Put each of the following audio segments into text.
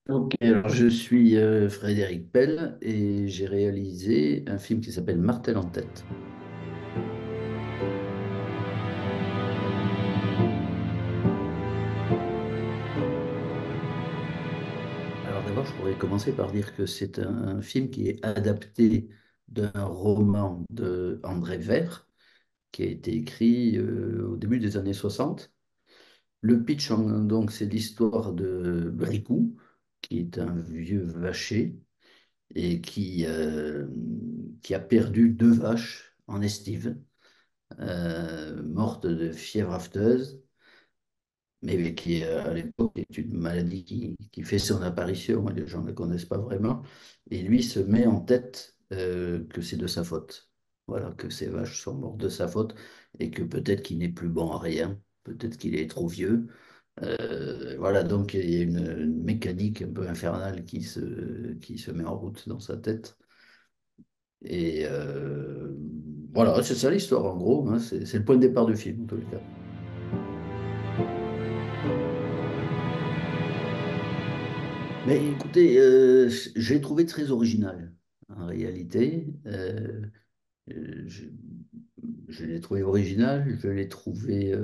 Ok, alors je suis Frédéric Pell et j'ai réalisé un film qui s'appelle Martel en tête. Alors d'abord, je pourrais commencer par dire que c'est un film qui est adapté d'un roman de André Vert qui a été écrit au début des années 60. Le pitch, donc, c'est l'histoire de Bricou, qui est un vieux vacher et qui a perdu deux vaches en estive, mortes de fièvre afteuse, mais qui à l'époque est une maladie qui fait son apparition et les gens ne la connaissent pas vraiment. Et lui se met en tête que c'est de sa faute. Voilà, que ces vaches sont mortes de sa faute et que peut-être qu'il n'est plus bon à rien, peut-être qu'il est trop vieux. Voilà, donc il y a une mécanique un peu infernale qui se met en route dans sa tête. Et voilà, c'est ça l'histoire en gros, hein. C'est le point de départ du film en tous les cas. Mais écoutez, j'ai trouvé très original en réalité. Je, je l'ai trouvé original, je l'ai trouvé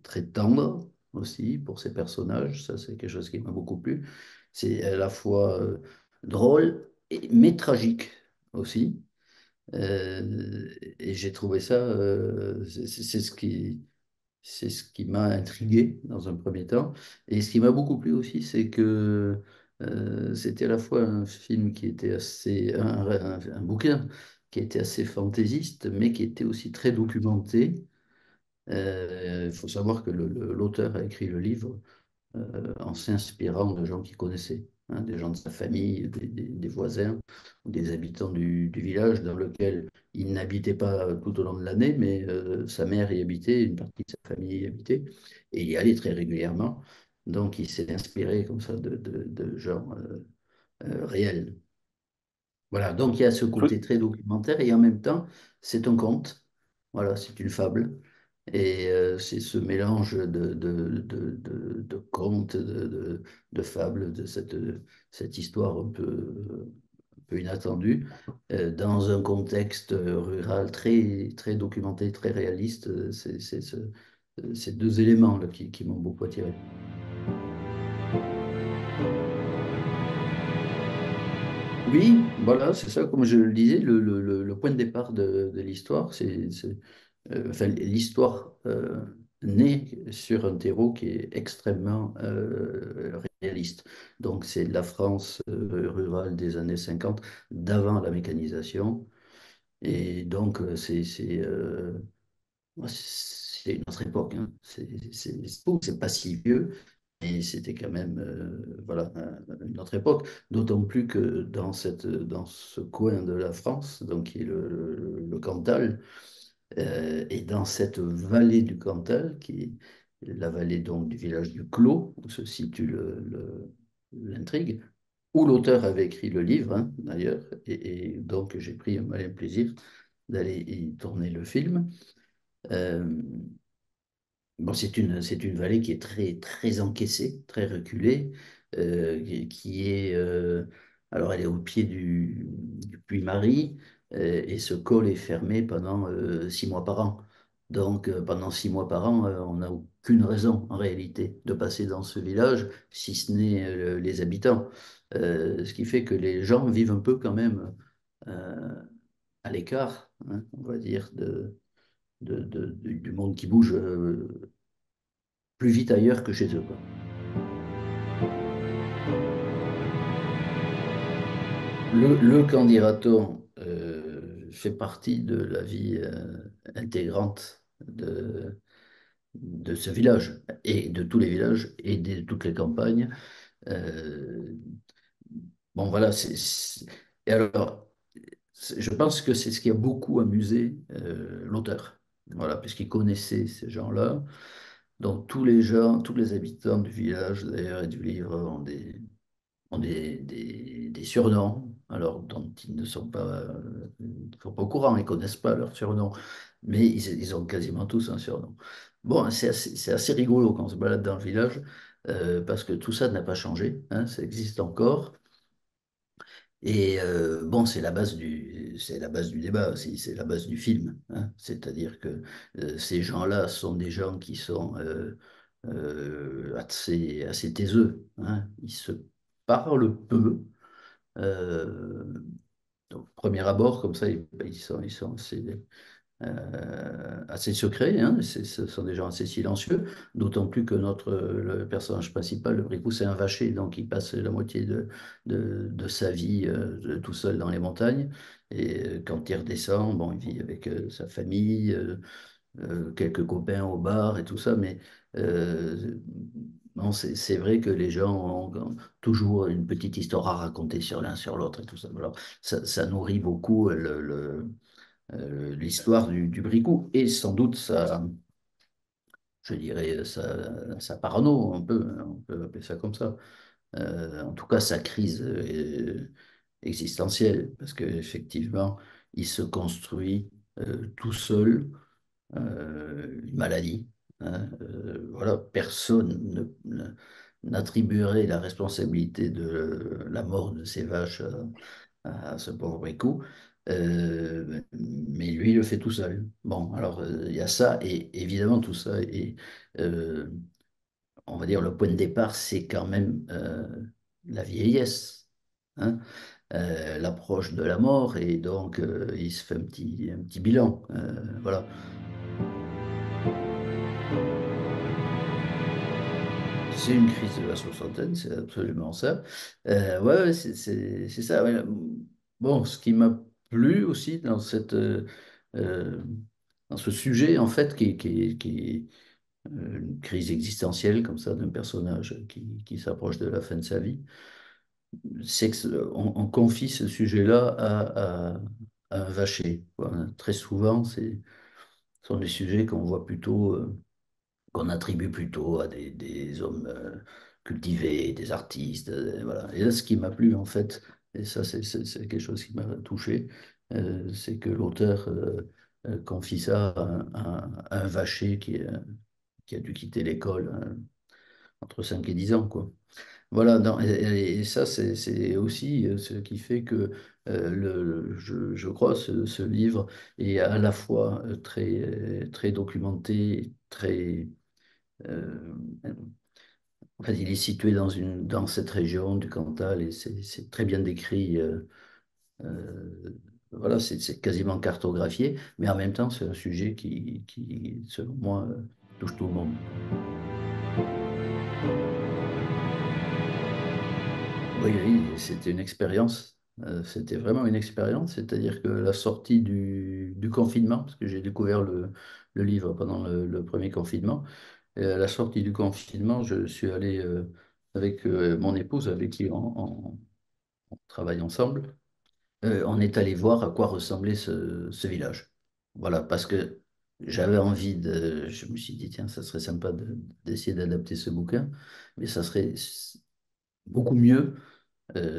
très tendre aussi pour ses personnages. Ça, c'est quelque chose qui m'a beaucoup plu. C'est à la fois drôle, mais tragique aussi. Et j'ai trouvé ça, c'est ce qui m'a intrigué dans un premier temps. Et ce qui m'a beaucoup plu aussi, c'est que c'était à la fois un film qui était assez, un bouquin qui était assez fantaisiste, mais qui était aussi très documenté. Il faut savoir que l'auteur a écrit le livre en s'inspirant de gens qu'il connaissait, hein, des gens de sa famille, des voisins, ou des habitants du village dans lequel il n'habitait pas tout au long de l'année, mais sa mère y habitait, une partie de sa famille y habitait, et il y allait très régulièrement. Donc il s'est inspiré comme ça de gens réels. Voilà, donc il y a ce côté très documentaire et en même temps, c'est un conte. Voilà, c'est une fable. Et c'est ce mélange de contes, de fables, de cette histoire un peu inattendue, dans un contexte rural très, très documenté, très réaliste. Ces deux éléments-là qui m'ont beaucoup attiré. Oui, voilà, c'est ça, comme je le disais, le point de départ de l'histoire, enfin, l'histoire naît sur un terreau qui est extrêmement réaliste. Donc, c'est la France rurale des années 50, d'avant la mécanisation. Et donc, ouais, c'est une autre époque, hein. C'est pas si vieux, mais c'était quand même voilà, une autre époque. D'autant plus que dans ce coin de la France, donc qui est le Cantal, et dans cette vallée du Cantal, qui est la vallée donc du village du Clos, où se situe l'intrigue, où l'auteur avait écrit le livre, hein, d'ailleurs, et donc j'ai pris un malin plaisir d'aller y tourner le film. Euh, Bon, c'est une vallée qui est très, très encaissée, très reculée, qui est, alors elle est au pied du Puy-Marie, et ce col est fermé pendant 6 mois par an. Donc, pendant 6 mois par an, on n'a aucune raison, en réalité, de passer dans ce village, si ce n'est les habitants. Ce qui fait que les gens vivent un peu quand même euh, à l'écart, hein, on va dire, du monde qui bouge plus vite ailleurs que chez eux, quoi. Le candidaton fait partie de la vie intégrante de ce village et de tous les villages et de toutes les campagnes. Euh, bon, voilà. Et alors, je pense que c'est ce qui a beaucoup amusé l'auteur. Voilà, puisqu'il connaissait ces gens-là. Donc, tous les gens, tous les habitants du village, d'ailleurs, et du livre, ont des surnoms, alors dont ils ne sont pas au courant, ils ne connaissent pas leurs surnoms, mais ils ont quasiment tous un surnom. Bon, c'est assez rigolo quand on se balade dans le village, parce que tout ça n'a pas changé, hein, ça existe encore. Et bon, c'est la base du débat aussi, c'est la base du film, hein. C'est-à-dire que ces gens-là sont des gens qui sont assez taiseux, hein. Ils se parlent peu. Euh, donc, premier abord, comme ça, ils sont assez secrets, hein. Ce sont des gens assez silencieux, d'autant plus que le personnage principal, le Bricou, c'est un vacher, donc il passe la moitié de sa vie tout seul dans les montagnes. Et quand il redescend, bon, il vit avec sa famille, quelques copains au bar et tout ça, mais euh, non, c'est vrai que les gens ont toujours une petite histoire à raconter sur l'un sur l'autre et tout ça. Alors, ça nourrit beaucoup l'histoire du bricot et sans doute je dirais, sa parano, on peut appeler ça comme ça. En tout cas, sa crise existentielle, parce qu'effectivement, il se construit tout seul une maladie, hein. Voilà, personne n'attribuerait la responsabilité de la mort de ces vaches à ce pauvre Brico. Mais lui, il le fait tout seul. Bon, alors il y a ça, et évidemment tout ça, et euh, on va dire le point de départ, c'est quand même la vieillesse, hein, l'approche de la mort, et donc il se fait un petit bilan. Voilà. C'est une crise de la soixantaine, c'est absolument ça. Ouais, ouais, c'est ça. Ouais. Bon, ce qui m'a plu aussi euh, dans ce sujet, en fait, qui est une crise existentielle, comme ça, d'un personnage qui s'approche de la fin de sa vie, c'est qu'on confie ce sujet-là à un vacher, quoi. Très souvent, ce sont des sujets qu'on voit plutôt. Qu'on attribue plutôt à des hommes cultivés, des artistes, voilà. Et là, ce qui m'a plu, en fait, et ça, c'est quelque chose qui m'a touché, c'est que l'auteur confie ça à un vacher qui a dû quitter l'école entre 5 et 10 ans, quoi. Voilà, et ça, c'est aussi ce qui fait que je crois ce livre est à la fois très documenté, très euh, en fait, il est situé dans cette région du Cantal et c'est très bien décrit. Euh, voilà, c'est quasiment cartographié, mais en même temps, c'est un sujet selon moi, touche tout le monde. Oui, oui, c'était une expérience. C'était vraiment une expérience, c'est-à-dire que la sortie du confinement, parce que j'ai découvert le livre pendant le premier confinement, et à la sortie du confinement, je suis allé avec mon épouse, avec qui on travaille ensemble. On est allé voir à quoi ressemblait ce village. Voilà, parce que j'avais envie je me suis dit, tiens, ça serait sympa d'essayer d'adapter ce bouquin, mais ça serait beaucoup mieux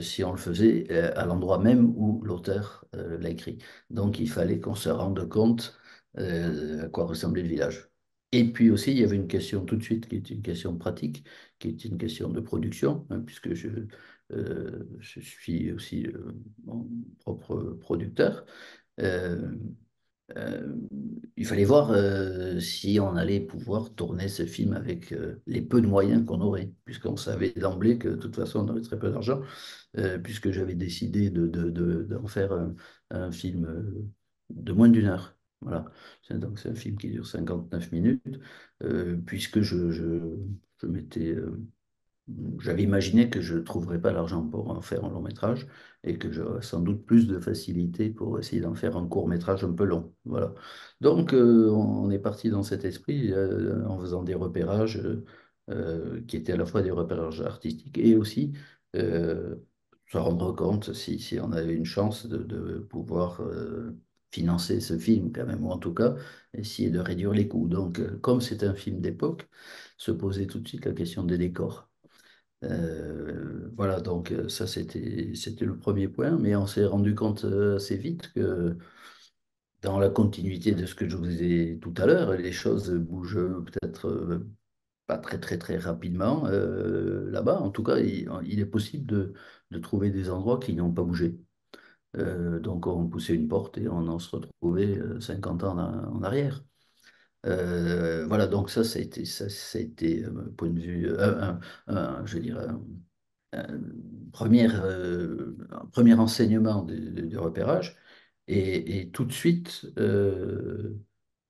si on le faisait à l'endroit même où l'auteur l'a écrit. Donc il fallait qu'on se rende compte à quoi ressemblait le village. Et puis aussi, il y avait une question tout de suite qui est une question pratique, qui est une question de production, hein, puisque je suis aussi mon propre producteur. Euh, euh, il fallait voir si on allait pouvoir tourner ce film avec les peu de moyens qu'on aurait, puisqu'on savait d'emblée que de toute façon on aurait très peu d'argent, puisque j'avais décidé d'en faire un film de moins d'une heure. Voilà. Donc c'est un film qui dure 59 minutes, puisque je m'étais j'avais imaginé que je ne trouverais pas l'argent pour en faire un long métrage et que j'aurais sans doute plus de facilité pour essayer d'en faire un court métrage un peu long. Voilà. Donc, on est parti dans cet esprit en faisant des repérages qui étaient à la fois des repérages artistiques et aussi euh, se rendre compte si on avait une chance de pouvoir financer ce film quand même, ou en tout cas essayer de réduire les coûts. Donc, comme c'est un film d'époque, se posait tout de suite la question des décors. Voilà, donc ça c'était le premier point, mais on s'est rendu compte assez vite que dans la continuité de ce que je vous ai dit tout à l'heure, les choses bougent peut-être pas très très très rapidement là-bas. En tout cas, il est possible de trouver des endroits qui n'ont pas bougé. Donc on poussait une porte et on en se retrouvait 50 ans en arrière. Voilà, donc ça a été point de vue, je veux dire, un un premier enseignement du repérage. Et tout de suite,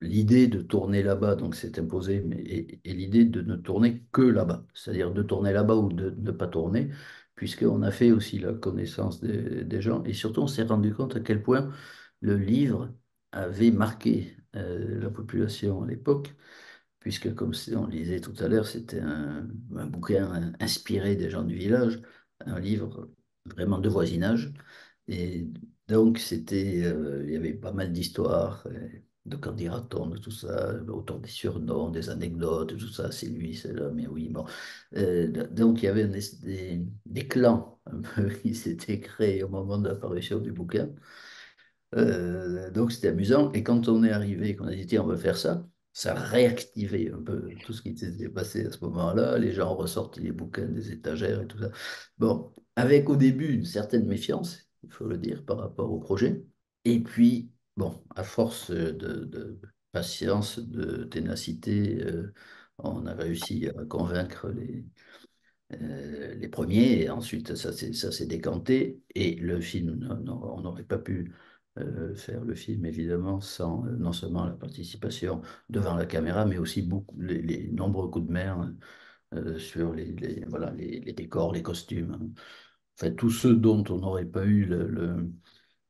l'idée de tourner là-bas, donc s'est imposée, et l'idée de ne tourner que là-bas, c'est-à-dire de tourner là-bas ou de ne pas tourner, puisqu'on a fait aussi la connaissance des gens, et surtout on s'est rendu compte à quel point le livre avait marqué la population à l'époque, puisque comme on le disait tout à l'heure, c'était un bouquin inspiré des gens du village, un livre vraiment de voisinage. Et donc, il y avait pas mal d'histoires, de quand dira-t-on, de tout ça, autour des surnoms, des anecdotes, tout ça, c'est lui, c'est là, mais oui, bon. Donc, il y avait des clans un peu qui s'étaient créés au moment de l'apparition du bouquin. Donc c'était amusant. Et quand on est arrivé, qu'on a dit, tiens, on va faire ça, ça a réactivé un peu tout ce qui s'était passé à ce moment-là. Les gens ressortaient les bouquins des étagères et tout ça. Bon, avec au début une certaine méfiance, il faut le dire, par rapport au projet. Et puis, bon, à force de patience, de ténacité, on a réussi à convaincre les premiers, et ensuite ça s'est décanté, et le film, on n'aurait pas pu faire le film évidemment sans non seulement la participation devant la caméra, mais aussi les nombreux coups de main sur voilà, les décors, les costumes, hein. Enfin, tous ceux dont on n'aurait pas eu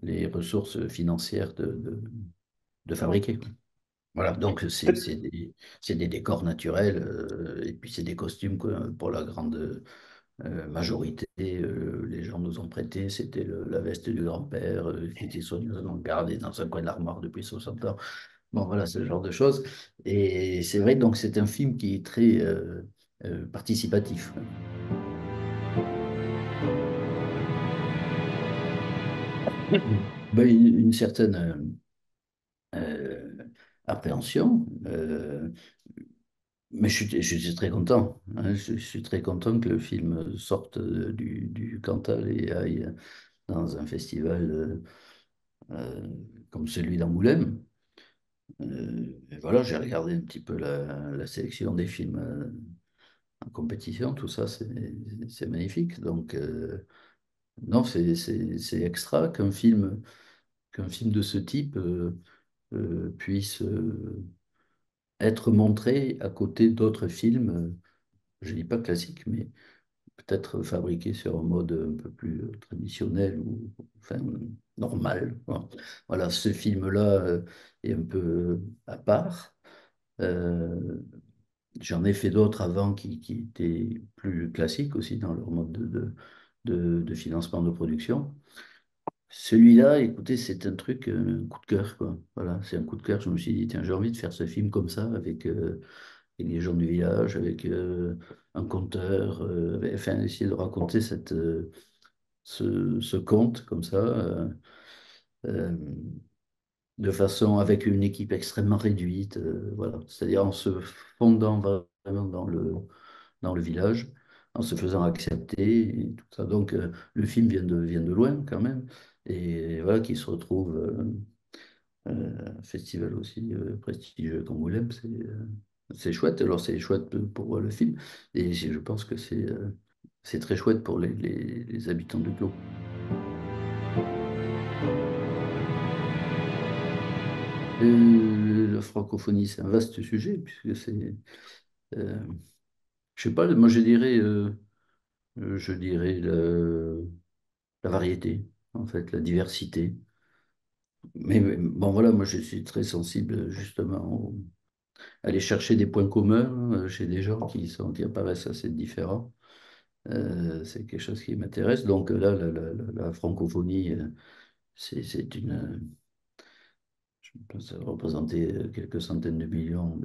les ressources financières de fabriquer, quoi. Voilà, donc c'est des décors naturels, et puis c'est des costumes quoi, pour la grande majorité, les gens nous ont prêté, c'était la veste du grand-père qui était soigneusement gardée dans un coin de l'armoire depuis 60 ans. Bon, voilà, ce genre de choses. Et c'est vrai, donc c'est un film qui est très participatif. Ben, une certaine appréhension, mais je suis très content, hein. Je suis très content que le film sorte du Cantal et aille dans un festival euh, comme celui d'Angoulême. Et voilà, j'ai regardé un petit peu la sélection des films en compétition, tout ça, c'est magnifique. Donc, non, c'est extra qu'un film de ce type puisse être montré à côté d'autres films, je ne dis pas classiques, mais peut-être fabriqués sur un mode un peu plus traditionnel ou enfin, normal. Bon. Voilà, ce film-là est un peu à part. Euh, J'en ai fait d'autres avant qui étaient plus classiques aussi dans leur mode de financement de production. Celui-là, écoutez, c'est un truc, un coup de cœur, quoi. Voilà, c'est un coup de cœur. Je me suis dit, tiens, j'ai envie de faire ce film comme ça, avec les gens du village, avec un conteur, enfin, essayer de raconter ce conte comme ça, euh, de façon avec une équipe extrêmement réduite, voilà. C'est-à-dire en se fondant vraiment dans le village, en se faisant accepter et tout ça. Donc le film vient de loin quand même, et voilà qu'il se retrouve un festival aussi prestigieux qu'Angoulême, c'est chouette. Alors c'est chouette pour le film, et je pense que c'est très chouette pour les habitants de Clos. La francophonie, c'est un vaste sujet, puisque euh, je sais pas, moi je dirais la variété, en fait, la diversité. Mais bon, voilà, moi je suis très sensible justement à aller chercher des points communs chez des gens qui apparaissent assez différents. C'est quelque chose qui m'intéresse. Donc là, la francophonie, c'est je pense représenter quelques centaines de millions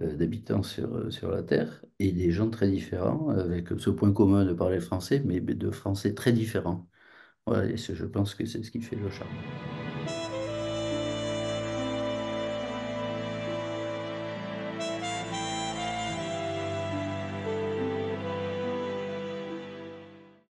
d'habitants sur la Terre, et des gens très différents, avec ce point commun de parler français, mais de français très différents. Voilà, et je pense que c'est ce qui fait le charme.